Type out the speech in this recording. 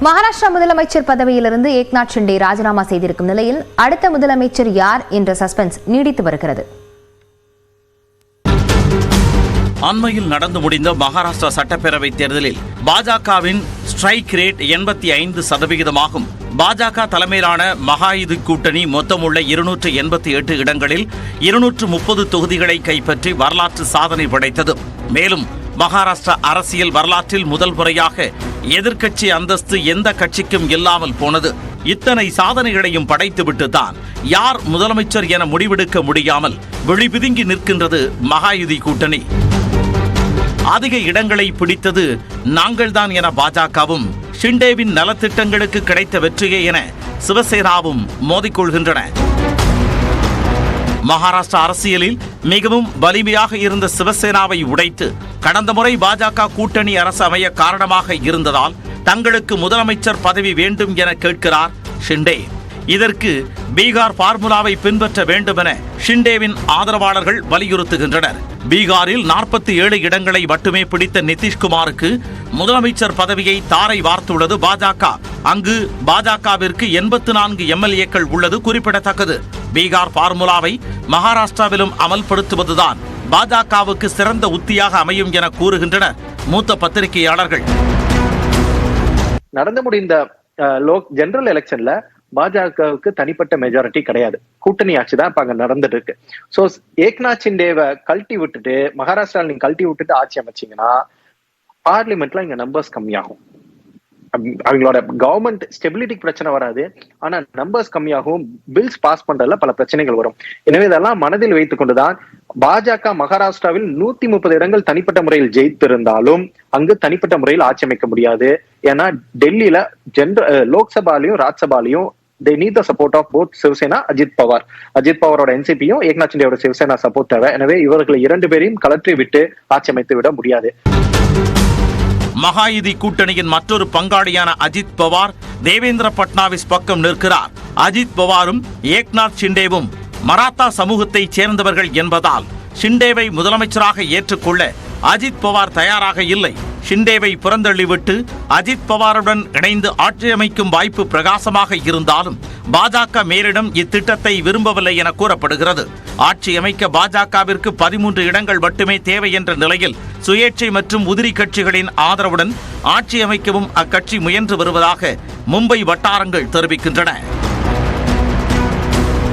மகாராஷ்டிரா முதலமைச்சர் பதவியிலிருந்து ஏக்நாத் ஷிண்டே ராஜினாமா செய்திருக்கும் நிலையில் அடுத்த முதலமைச்சர் யார் என்ற சஸ்பென்ஸ் நீடித்து வருகிறது. அண்மையில் நடந்து முடிந்த மகாராஷ்டிரா சட்டப்பேரவை தேர்தலில் பாஜகவின் ஸ்ட்ரைக் ரேட் 85%. பாஜக தலைமையிலான மகாயுதி கூட்டணி மொத்தமுள்ள 288 இடங்களில் 230 தொகுதிகளை கைப்பற்றி வரலாற்று சாதனை படைத்தது. மேலும் மகாராஷ்டிரா அரசியல் வரலாற்றில் முதல் முறையாக எதிர்க்கட்சி அந்தஸ்து எந்த கட்சிக்கும் இல்லாமல் போனது. இத்தனை சாதனைகளையும் படைத்துவிட்டு தான் யார் முதலமைச்சர் என முடிவெடுக்க முடியாமல் விழிபிதுங்கி நிற்கின்றது மகாயுதி கூட்டணி. அதிக இடங்களை பிடித்தது நாங்கள்தான் என பாஜகவும், ஷிண்டேவின் நலத்திட்டங்களுக்கு கிடைத்த வெற்றியே என சிவசேனாவும் மோதிக்கொள்கின்றன. மகாராஷ்டிரா அரசியலில் மிகவும் வலிமையாக இருந்த சிவசேனாவை உடைத்து கடந்த முறை பாஜக கூட்டணி அரசு அமைய காரணமாக இருந்ததால் தங்களுக்கு முதலமைச்சர் பதவி வேண்டும் என கேட்கிறார் ஷிண்டே. இதற்கு பீகார் பார்முலாவை பின்பற்ற வேண்டும் என ஷிண்டேவின் ஆதரவாளர்கள் வலியுறுத்துகின்றனர். பீகாரில் 47 இடங்களை மட்டுமே பிடித்த நிதிஷ்குமாருக்கு முதலமைச்சர் பதவியை தாரை வார்த்துள்ளது பாஜக. அங்கு பாஜகவிற்கு 84 எம்எல்ஏக்கள் உள்ளது குறிப்பிடத்தக்கது. பீகார் பார்முலாவை மகாராஷ்டிராவிலும் அமல்படுத்துவதுதான் பாஜகவுக்கு சிறந்த உத்தியாக அமையும் என கூறுகின்றனர் மூத்த பத்திரிகையாளர்கள். நடந்து முடிந்த ஜெனரல் எலெக்ஷன்ல பாஜகவுக்கு தனிப்பட்ட மெஜாரிட்டி கிடையாது, கூட்டணி ஆட்சி தான் இப்ப அங்க நடந்துட்டு இருக்கு. சோ ஏக்நாத் ஷிண்டேவை கழட்டி விட்டுட்டு மகாராஷ்டிரால நீங்க கழட்டி விட்டுட்டு ஆட்சி அமைச்சீங்கன்னா பார்லிமெண்ட்ல இங்க நம்பர்ஸ் கம்மியாகும். அவங்களோட கவர்மெண்ட் ஸ்டெபிலிட்டிக்கு பிரச்சனை வராது, ஆனா நம்பர்ஸ் கம்மியாகும், பில்ஸ் பாஸ் பண்றதுல பல பிரச்சனைகள் வரும். எனவே இதெல்லாம் மனதில் வைத்துக் கொண்டுதான் பாஜக மகாராஷ்டிராவில் 130 இடங்கள் தனிப்பட்ட முறையில் ஜெயித்திருந்தாலும் அங்கு தனிப்பட்ட முறையில் ஆட்சி அமைக்க முடியாது. ஏன்னா டெல்லியில லோக்சபாலையும் ராஜ்சபாலையும் they need the support of both Shiv Sena Ajit பவாரோட என்சிபியும் ஏக்நாத் ஷிண்டேயோட சிவசேனா சப்போர்ட் தேவை. எனவே இவர்களை 2 பேரையும் கலற்றி விட்டு ஆட்சி அமைத்து விட முடியாது. மகாயுதி கூட்டணியின் மற்றொரு பங்காளியான அஜித் பவார் தேவேந்திர பட்னாவிஸ் பக்கம் நிற்கிறார். அஜித் பவாரும் ஏக்நாத் ஷிண்டேவும் மராத்தா சமூகத்தைச் சேர்ந்தவர்கள் என்பதால் ஷிண்டேவை முதலமைச்சராக ஏற்றுக்கொள்ள அஜித் பவார் தயாராக இல்லை. ஷிண்டேவை புறந்தள்ளிவிட்டு அஜித் பவாருடன் இணைந்து ஆட்சி அமைக்கும் வாய்ப்பு பிரகாசமாக இருந்தாலும் பாஜக மேலிடம் இத்திட்டத்தை விரும்பவில்லை என கூறப்படுகிறது. ஆட்சி அமைக்க பாஜகவிற்கு 13 இடங்கள் மட்டுமே தேவை என்ற நிலையில் சுயேட்சை மற்றும் உதிரி கட்சிகளின் ஆதரவுடன் ஆட்சி அமைக்கவும் அக்கட்சி முயன்று வருவதாக மும்பை வட்டாரங்கள் தெரிவிக்கின்றன.